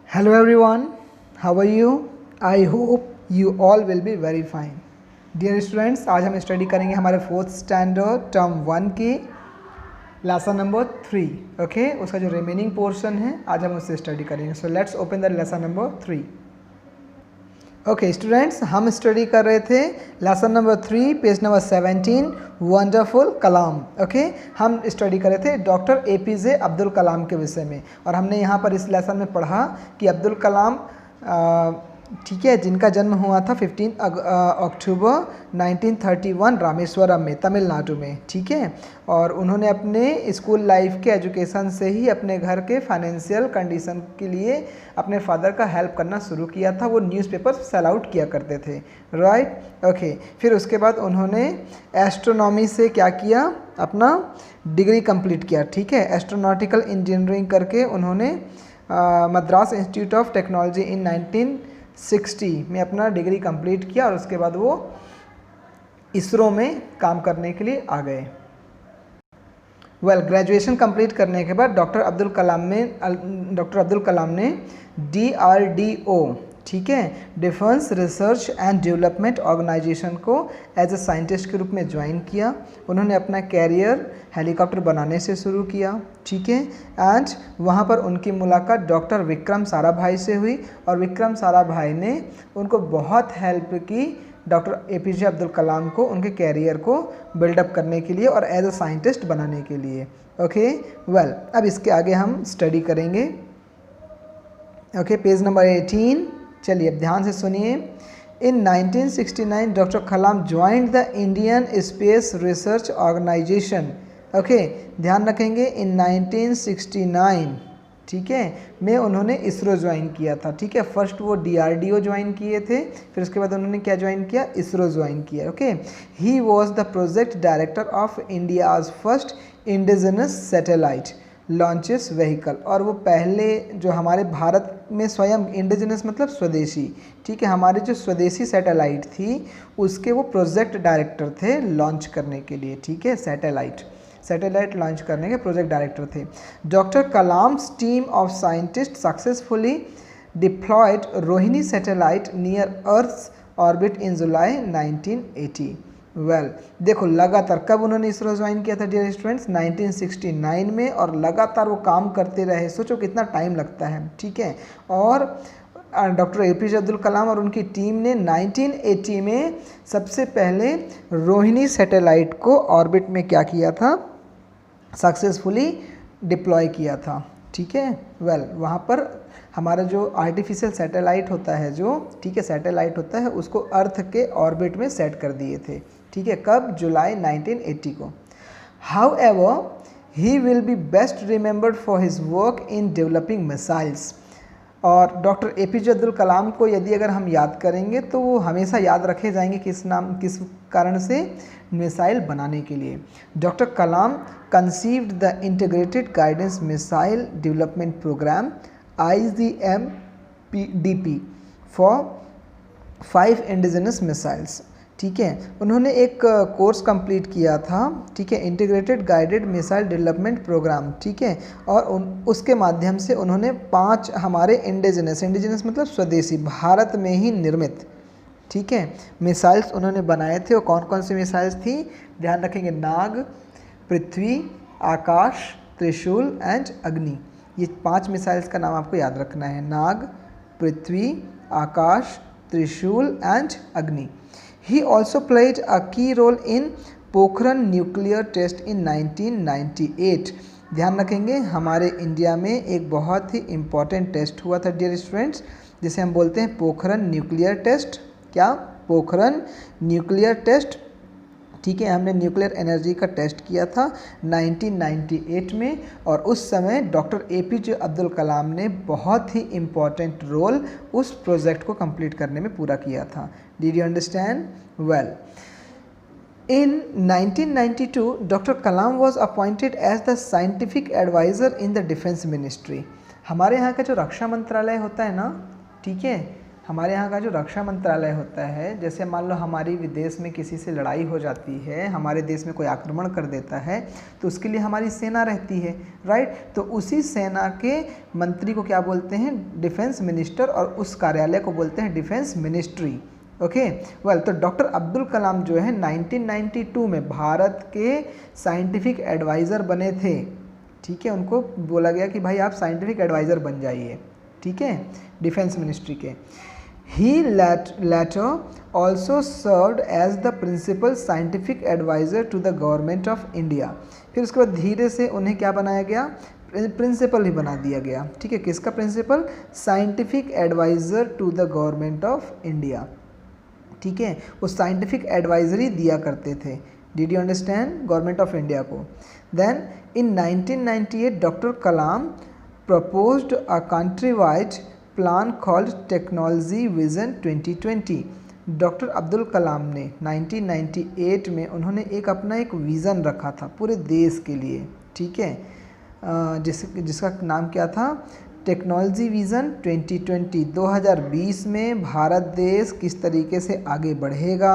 Hello everyone, how are you? I hope you all will be very fine. Dear students, आज हम study करेंगे हमारे 4th standard term 1 की lesson number 3. Okay, उसका जो remaining portion है आज हम उससे स्टडी करेंगे. So let's open the lesson number 3. Okay students, हम स्टडी कर रहे थे lesson number 3 page number 17 wonderful Kalam. Okay, हम स्टडी कर रहे थे डॉक्टर APJ अब्दुल कलाम के विषय में, और हमने यहाँ पर इस लेसन में पढ़ा कि अब्दुल कलाम ठीक है, जिनका जन्म हुआ था 15 अक्टूबर 1931 रामेश्वरम में, तमिलनाडु में. ठीक है, और उन्होंने अपने स्कूल लाइफ के एजुकेशन से ही अपने घर के फाइनेंशियल कंडीशन के लिए अपने फादर का हेल्प करना शुरू किया था. वो न्यूज़पेपर सेल आउट किया करते थे. राइट. ओके, फिर उसके बाद उन्होंने एस्ट्रोनॉमी से क्या किया, अपना डिग्री कंप्लीट किया. ठीक है, एस्ट्रोनॉटिकल इंजीनियरिंग करके उन्होंने Madras institute of technology in 1960 में अपना डिग्री कंप्लीट किया, और उसके बाद वो इसरो में काम करने के लिए आ गए. ग्रेजुएशन कंप्लीट करने के बाद डॉक्टर अब्दुल कलाम ने DRDO, ठीक है, defence research and development organisation को एज ए साइंटिस्ट के रूप में ज्वाइन किया. उन्होंने अपना कैरियर हेलीकॉप्टर बनाने से शुरू किया. ठीक है, एंड वहाँ पर उनकी मुलाकात डॉक्टर विक्रम साराभाई से हुई, और विक्रम साराभाई ने उनको बहुत हेल्प की डॉक्टर APJ अब्दुल कलाम को उनके कैरियर को बिल्डअप करने के लिए और एज अ साइंटिस्ट बनाने के लिए. ओके, अब इसके आगे हम स्टडी करेंगे. Okay, page number 18. चलिए अब ध्यान से सुनिए. In 1969 doctor Kalam joined the Indian space research organisation. Okay, ध्यान रखेंगे इन 1969, ठीक है, में उन्होंने इसरो ज्वाइन किया था. ठीक है, फर्स्ट वो DRDO ज्वाइन किए थे, फिर उसके बाद उन्होंने क्या ज्वाइन किया, इसरो ज्वाइन किया. Okay, he was the project director of India's first indigenous satellite launches vehicle. और वो पहले जो हमारे भारत में स्वयं इंडिजिनस मतलब स्वदेशी, ठीक है, हमारे जो स्वदेशी सैटेलाइट थी उसके वो प्रोजेक्ट डायरेक्टर थे लॉन्च करने के लिए. ठीक है, सैटेलाइट लॉन्च करने के प्रोजेक्ट डायरेक्टर थे. Doctor Kalam's team of scientist successfully deployed Rohini satellite near earth orbit in July 1980. देखो लगातार कब उन्होंने इसरो ज्वाइन किया था डियर स्टूडेंट्स, 1969 में, और लगातार वो काम करते रहे. सोचो कितना टाइम लगता है. ठीक है, और डॉक्टर APJ अब्दुल कलाम और उनकी टीम ने 1980 में सबसे पहले रोहिणी सैटेलाइट को ऑर्बिट में क्या किया था, सक्सेसफुली डिप्लॉय किया था. ठीक है, वहाँ पर हमारा जो आर्टिफिशियल सैटेलाइट होता है, जो ठीक है सैटेलाइट होता है, उसको अर्थ के ऑर्बिट में सेट कर दिए थे. ठीक है, कब, जुलाई 1980 को. However he will be best remembered for his work in developing missiles. और डॉक्टर APJ अब्दुल कलाम को यदि अगर हम याद करेंगे तो वो हमेशा याद रखे जाएंगे किस कारण से, मिसाइल बनाने के लिए. Doctor Kalam conceived the integrated guidance missile development programme IGMDP for 5 indigenous missiles. ठीक है, उन्होंने एक कोर्स कंप्लीट किया था. ठीक है, integrated guided missile development programme. ठीक है, और उसके माध्यम से उन्होंने 5 हमारे इंडिजिनस मतलब स्वदेशी, भारत में ही निर्मित, ठीक है, मिसाइल्स उन्होंने बनाए थे. और कौन कौन सी मिसाइल्स थी, ध्यान रखेंगे, नाग, पृथ्वी, आकाश, त्रिशूल एंड अग्नि. ये 5 मिसाइल्स का नाम आपको याद रखना है, नाग, पृथ्वी, आकाश, त्रिशूल एंड अग्नि. He also played a key role in Pokhran nuclear test in 1998. ध्यान रखेंगे हमारे इंडिया में एक बहुत ही इम्पॉर्टेंट टेस्ट हुआ था डियर स्टूडेंट्स, जिसे हम बोलते हैं पोखरण न्यूक्लियर टेस्ट. क्या, पोखरण न्यूक्लियर टेस्ट. ठीक है, हमने न्यूक्लियर एनर्जी का टेस्ट किया था 1998 में, और उस समय डॉक्टर APJ अब्दुल कलाम ने बहुत ही इम्पॉर्टेंट रोल उस प्रोजेक्ट को कंप्लीट करने में पूरा किया था. Did you understand? In 1992, Dr. Kalam was appointed as the scientific advisor in the Defense Ministry. हमारे यहाँ का जो रक्षा मंत्रालय होता है ना, ठीक है, हमारे यहाँ का जो रक्षा मंत्रालय होता है, जैसे मान लो हमारी विदेश में किसी से लड़ाई हो जाती है, हमारे देश में कोई आक्रमण कर देता है, तो उसके लिए हमारी सेना रहती है, राइट। तो उसी सेना के मंत्री को क्या बोलते हैं, डिफेंस मिनिस्टर, और उस कार्यालय को बोलते हैं डिफेंस मिनिस्ट्री। ओके वेल, तो डॉक्टर अब्दुल कलाम जो है 1992 में भारत के साइंटिफिक एडवाइज़र बने थे, ठीक है। उनको बोला गया कि भाई आप साइंटिफिक एडवाइज़र बन जाइए, ठीक है, डिफेंस मिनिस्ट्री के। He later also served as the principal scientific advisor to the government of India। फिर उसके बाद धीरे से उन्हें क्या बनाया गया, प्रिंसिपल ही बना दिया गया, ठीक है। किसका principal, scientific adviser to the government of India, ठीक है। वो साइंटिफिक एडवाइजरी दिया करते थे, did you understand, government of India को। Then in 1998 doctor Kalam proposed a countrywide plan called technology vision 2020। Doctor Abdul Kalam ने 1998 में उन्होंने अपना एक विज़न रखा था पूरे देश के लिए, ठीक है, जिसका नाम क्या था, टेक्नोलॉजी विज़न 2020। 2020 में भारत देश किस तरीके से आगे बढ़ेगा,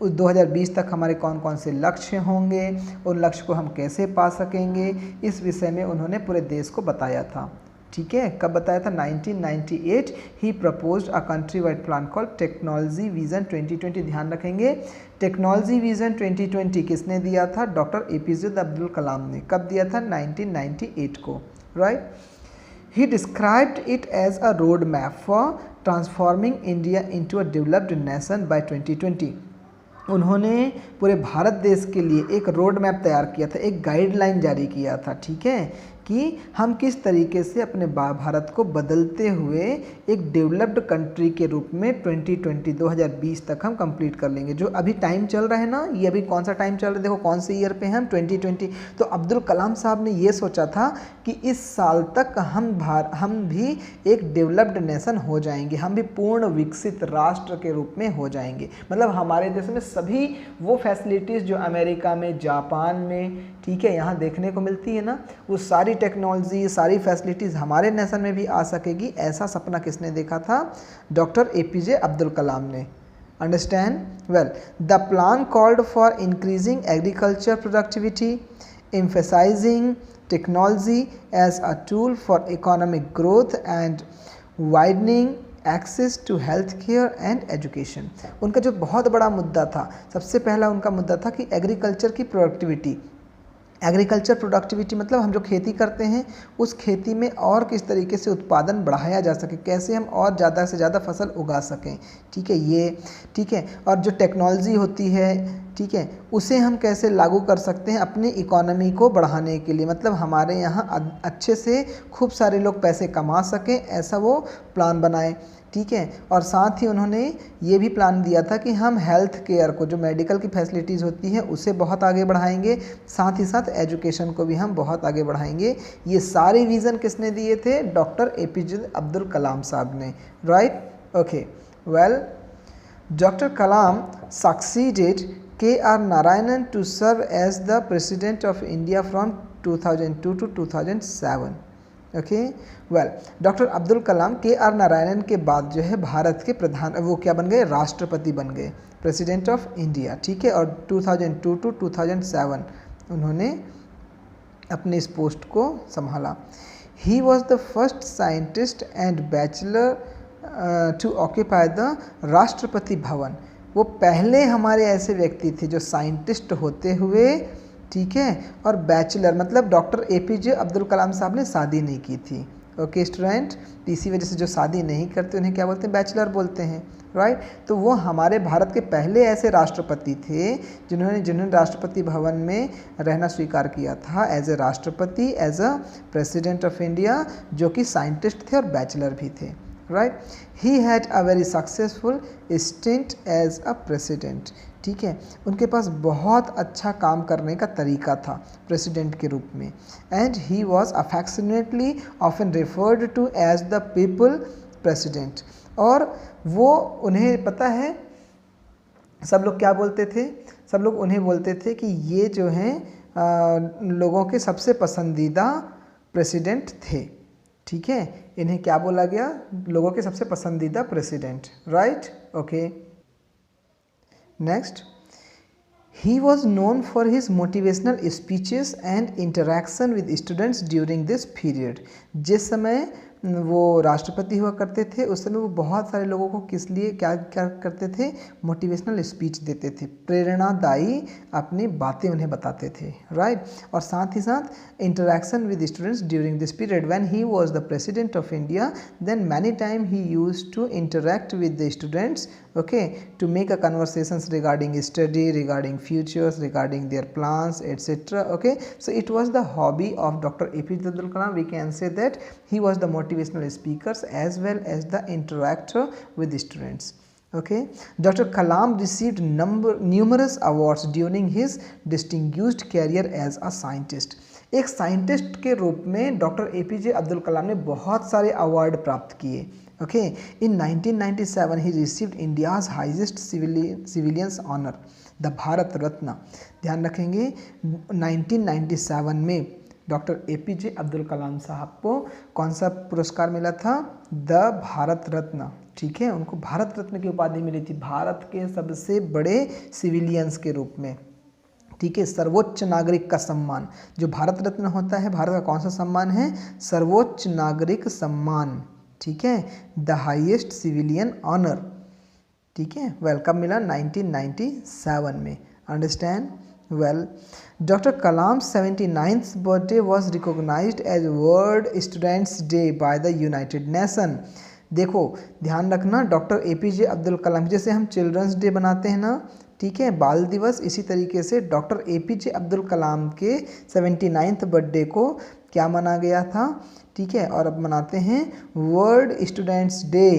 उस 2020 तक हमारे कौन कौन से लक्ष्य होंगे, उन लक्ष्य को हम कैसे पा सकेंगे, इस विषय में उन्होंने पूरे देश को बताया था, ठीक है। कब बताया था, 1998 ही proposed a countrywide plan called technology vision 2020। ध्यान रखेंगे, टेक्नोलॉजी विज़न 2020 किसने दिया था, डॉक्टर APJ अब्दुल कलाम ने। कब दिया था, 1998 को, right. He described it as a road map for transforming India into a developed nation by 2020। उन्होंने पूरे भारत देश के लिए एक रोड मैप तैयार किया था, एक गाइडलाइन जारी किया था, ठीक है, कि हम किस तरीके से अपने भारत को बदलते हुए एक डेवलप्ड कंट्री के रूप में 2020 तक हम कंप्लीट कर लेंगे। जो अभी टाइम चल रहा है ना, ये अभी कौन सा टाइम चल रहा है, देखो कौन से ईयर पे हैं हम, 2020। तो अब्दुल कलाम साहब ने ये सोचा था कि इस साल तक हम भी एक डेवलप्ड नेशन हो जाएंगे, हम भी पूर्ण विकसित राष्ट्र के रूप में हो जाएंगे। मतलब हमारे देश में सभी वो फैसिलिटीज़ जो अमेरिका में, जापान में, ठीक है, यहाँ देखने को मिलती है ना, वो सारी टेक्नोलॉजी, सारी फैसिलिटीज़ हमारे नेशन में भी आ सकेगी। ऐसा सपना किसने देखा था, डॉक्टर APJ अब्दुल कलाम ने। Understand well, the plan called for increasing agriculture productivity, emphasising technology as a tool for economic growth and widening access to health care and education. उनका जो बहुत बड़ा मुद्दा था, सबसे पहला उनका मुद्दा था कि एग्रीकल्चर की प्रोडक्टिविटी। एग्रीकल्चर प्रोडक्टिविटी मतलब हम जो खेती करते हैं उस खेती में और किस तरीके से उत्पादन बढ़ाया जा सके, कैसे हम और ज़्यादा से ज़्यादा फसल उगा सकें, ठीक है, ये ठीक है। और जो टेक्नोलॉजी होती है, ठीक है, उसे हम कैसे लागू कर सकते हैं अपनी इकोनॉमी को बढ़ाने के लिए, मतलब हमारे यहाँ अच्छे से खूब सारे लोग पैसे कमा सकें, ऐसा वो प्लान बनाए, ठीक है। और साथ ही उन्होंने ये भी प्लान दिया था कि हम हेल्थ केयर को, जो मेडिकल की फैसिलिटीज़ होती हैं, उसे बहुत आगे बढ़ाएंगे, साथ ही साथ एजुकेशन को भी हम बहुत आगे बढ़ाएंगे। ये सारे विज़न किसने दिए थे, डॉक्टर APJ अब्दुल कलाम साहब ने, right. Okay well, doctor Kalam succeeded KR Narayanan to serve as the President of India from 2002 to 2007। Okay well, doctor Abdul Kalam KR Narayanan के बाद जो है भारत के प्रधान, वो क्या बन गए, राष्ट्रपति बन गए, प्रेसिडेंट ऑफ इंडिया, ठीक है। और 2002 टू 2007 उन्होंने अपने इस पोस्ट को संभाला। He was the first scientist and bachelor to occupy the Rashtrapati Bhavan. वो पहले हमारे ऐसे व्यक्ति थे जो साइंटिस्ट होते हुए, ठीक है, और बैचलर, मतलब डॉक्टर APJ अब्दुल कलाम साहब ने शादी नहीं की थी। ओके स्टूडेंट, इसी वजह से जो शादी नहीं करते उन्हें क्या बोलते हैं, बैचलर बोलते हैं, राइट। तो वो हमारे भारत के पहले ऐसे राष्ट्रपति थे जिन्होंने राष्ट्रपति भवन में रहना स्वीकार किया था as a Rashtrapati, as a president of India, जो कि साइंटिस्ट थे और बैचलर भी थे, right. He had a very successful stint as a president, ठीक है, उनके पास बहुत अच्छा काम करने का तरीका था प्रेसिडेंट के रूप में। And he was affectionately often referred to as the people president. और वो, उन्हें पता है सब लोग क्या बोलते थे, सब लोग उन्हें बोलते थे कि ये जो हैं लोगों के सबसे पसंदीदा प्रेसिडेंट थे, ठीक है, इन्हें क्या बोला गया, लोगों के सबसे पसंदीदा president, right. Okay, next, he was known for his motivational speeches and interaction with students during this period। जिस समय वो राष्ट्रपति हुआ करते थे उस समय वो बहुत सारे लोगों को किस लिए क्या क्या करते थे, मोटिवेशनल स्पीच देते थे, प्रेरणादायी अपनी बातें उन्हें बताते थे, राइट। और साथ ही साथ interaction with students during this period when he was the president of India, then many time he used to interact with the students, okay, to make a conversations regarding study, regarding futures, regarding their plans, etc. Okay, so it was the hobby of Dr. APJ Abdul Kalam. We can say that he was the motivational speakers as well as the interactor with the students. Okay, Dr. Kalam received numerous awards during his distinguished career as a scientist। एक scientist के रूप में doctor APJ Abdul Kalam ने बहुत सारे award प्राप्त किए। Okay, in 1997 ही received India's highest civilians honour, the Bharat Ratna. ध्यान रखेंगे 1997 में डॉक्टर APJ अब्दुल कलाम साहब को कौन सा पुरस्कार मिला था, द भारत रत्न, ठीक है, उनको भारत रत्न की उपाधि मिली थी, भारत के सबसे बड़े सिविलियंस के रूप में, ठीक है, सर्वोच्च नागरिक का सम्मान। जो भारत रत्न होता है, भारत का कौन सा सम्मान है, सर्वोच्च नागरिक सम्मान, ठीक है, द हाईएस्ट सिविलियन ऑनर, ठीक है, वेलकम मिला 1997 में, understand well. Doctor Kalam 79th birthday was recognised as world students day by the united nation. देखो ध्यान रखना, डॉक्टर APJ अब्दुल कलाम, जैसे हम चिल्ड्रंस डे बनाते हैं ना, ठीक है, बाल दिवस, इसी तरीके से डॉक्टर APJ अब्दुल कलाम के 79th बर्थडे को क्या माना गया था, ठीक है, और अब मनाते हैं world students day,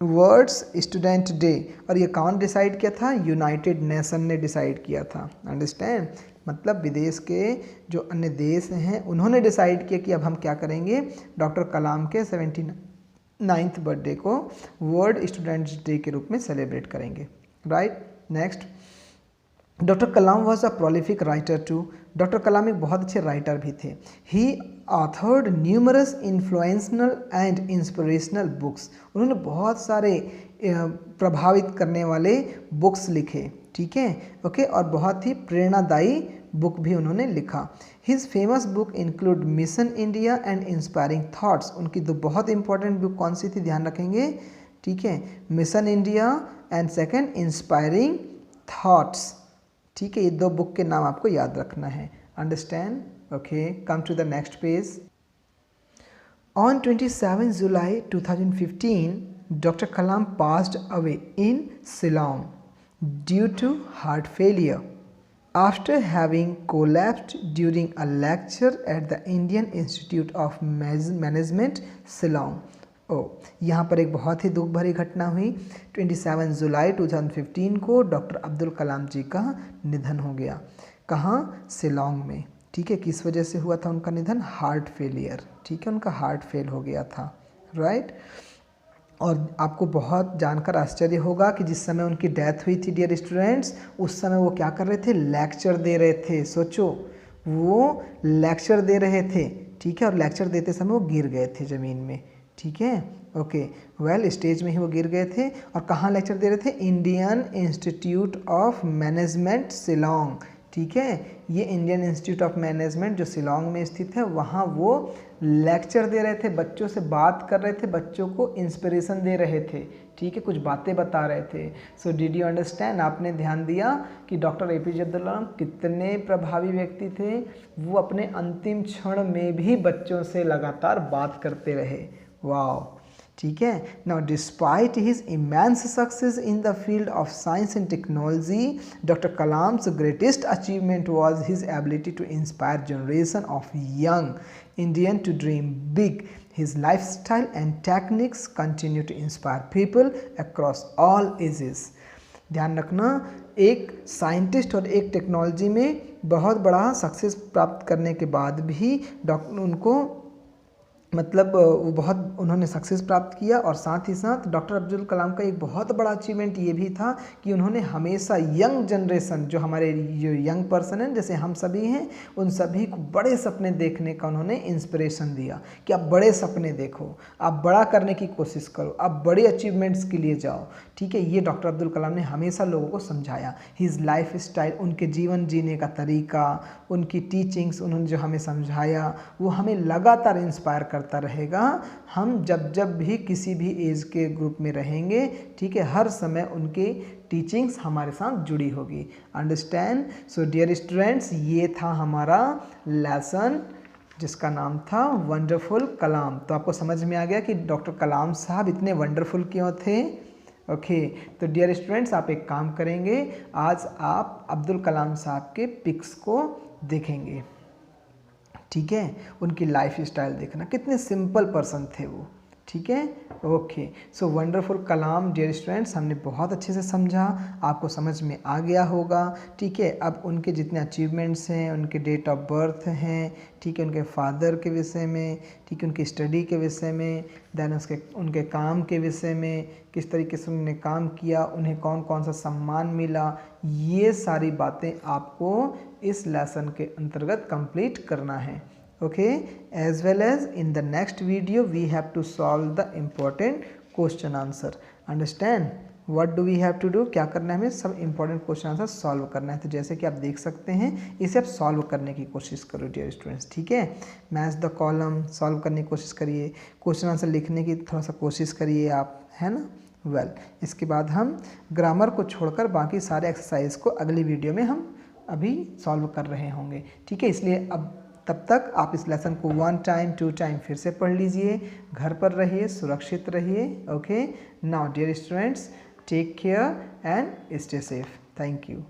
worlds student day. और ये कौन डिसाइड किया था, यूनाइटेड नेशन ने डिसाइड किया था, अंडरस्टैंड, मतलब विदेश के जो अन्य देश हैं उन्होंने डिसाइड किया कि अब हम क्या करेंगे, डॉक्टर कलाम के 79th बर्थडे को वर्ल्ड स्टूडेंट्स डे के रूप में सेलिब्रेट करेंगे, right. Next, doctor Kalam was a prolific writer too. Doctor Kalam एक बहुत अच्छे राइटर भी थे। He authored numerous influential and inspirational books. उन्होंने बहुत सारे प्रभावित करने वाले बुक्स लिखे, ठीक है, ओके, और बहुत ही प्रेरणादायी बुक भी उन्होंने लिखा। His famous book include mission India and inspiring thoughts. उनकी दो बहुत इंपॉर्टेंट बुक कौन सी थी, ध्यान रखेंगे, ठीक है, mission India and second inspiring thoughts, ठीक है, ये दो बुक के नाम आपको याद रखना है, understand. Okay, come to the next page. On 27 July 2015 doctor Kalam passed away in Shillong due to heart failure after having collapsed during a lecture at the Indian Institute of Management, Shillong। यहाँ पर एक बहुत ही दुख भरी घटना हुई। 27 जुलाई 2015 को doctor Abdul कलाम जी का निधन हो गया। कहाँ, शिलोंग में, ठीक है। किस वजह से हुआ था उनका निधन, हार्ट फेलियर, ठीक है, उनका हार्ट फेल हो गया था, राइट। और आपको बहुत जानकर आश्चर्य होगा कि जिस समय उनकी डेथ हुई थी डियर स्टूडेंट्स, उस समय वो क्या कर रहे थे, लेक्चर दे रहे थे। सोचो, वो लेक्चर दे रहे थे, ठीक है, और लेक्चर देते समय वो गिर गए थे ज़मीन में, ठीक है, ओके, वेल स्टेज में ही वो गिर गए थे। और कहाँ लेक्चर दे रहे थे, Indian institute of management Shillong, ठीक है, ये इंडियन इंस्टीट्यूट ऑफ मैनेजमेंट जो शिलोंग में स्थित है, वहाँ वो लेक्चर दे रहे थे, बच्चों से बात कर रहे थे, बच्चों को इंस्पिरेशन दे रहे थे, ठीक है, कुछ बातें बता रहे थे। सो डिड यू अंडरस्टैंड, आपने ध्यान दिया कि डॉक्टर APJ अब्दुल कलाम कितने प्रभावी व्यक्ति थे। वो अपने अंतिम क्षण में भी बच्चों से लगातार बात करते रहे, वाह, ठीक है। Now despite his immense success in the field of science and technology, doctor Kalam's greatest achievement was his ability to inspire generation of young Indian to dream big. His lifestyle and techniques continue to inspire people across all ages. ध्यान रखना, एक scientist और एक technology में बहुत बड़ा success प्राप्त करने के बाद भी उनको मतलब वो बहुत उन्होंने सक्सेस प्राप्त किया। और साथ ही साथ डॉक्टर अब्दुल कलाम का एक बहुत बड़ा अचीवमेंट ये भी था कि उन्होंने हमेशा यंग जनरेशन, जो हमारे जो यंग पर्सन हैं जैसे हम सभी हैं, उन सभी को बड़े सपने देखने का उन्होंने इंस्पिरेशन दिया कि आप बड़े सपने देखो, आप बड़ा करने की कोशिश करो, आप बड़े अचीवमेंट्स के लिए जाओ। ठीक है, ये डॉक्टर अब्दुल कलाम ने हमेशा लोगों को समझाया। हिज लाइफ स्टाइल, उनके जीवन जीने का तरीका, उनकी टीचिंग्स, उन्होंने जो हमें समझाया वो हमें लगातार इंस्पायर करता रहेगा। हम जब भी किसी भी एज के ग्रुप में रहेंगे, ठीक है, हर समय उनके टीचिंग्स हमारे साथ जुड़ी होगी। अंडरस्टैंड? सो डियर स्टूडेंट्स, ये था हमारा लेसन जिसका नाम था वंडरफुल कलाम। तो आपको समझ में आ गया कि डॉक्टर कलाम साहब इतने वंडरफुल क्यों थे। ओके तो डियर स्टूडेंट्स, आप एक काम करेंगे, आज आप अब्दुल कलाम साहब के पिक्स को देखेंगे। ठीक है, उनकी लाइफ स्टाइल देखना, कितने सिंपल पर्सन थे वो। ठीक है, ओके। सो वंडरफुल कलाम डियर स्टूडेंट्स हमने बहुत अच्छे से समझा, आपको समझ में आ गया होगा। ठीक है, अब उनके जितने अचीवमेंट्स हैं, उनके डेट ऑफ बर्थ हैं, ठीक है, उनके फादर के विषय में, ठीक है, उनकी स्टडी के विषय में, देन उनके काम के विषय में, किस तरीके से उन्होंने काम किया, उन्हें कौन कौन सा सम्मान मिला, ये सारी बातें आपको इस लेसन के अंतर्गत कंप्लीट करना है। Okay, as well as in the next video we have to solve the important question answer. Understand? What do we have to do? क्या करना है हमें? सब important question answer solve करना है। तो जैसे कि आप देख सकते हैं, इसे आप solve करने की कोशिश करो डियर स्टूडेंट्स। ठीक है, मैच द कॉलम सॉल्व करने की कोशिश करिए, क्वेश्चन आंसर लिखने की थोड़ा सा कोशिश करिए आप, है ना। वेल, इसके बाद हम ग्रामर को छोड़कर बाकी सारे एक्सरसाइज को अगली वीडियो में हम अभी सॉल्व कर रहे होंगे। ठीक है, इसलिए अब तब तक आप इस लेसन को 1 टाइम 2 टाइम फिर से पढ़ लीजिए, घर पर रहिए, सुरक्षित रहिए। Okay, now dear students, take care and stay safe. Thank you.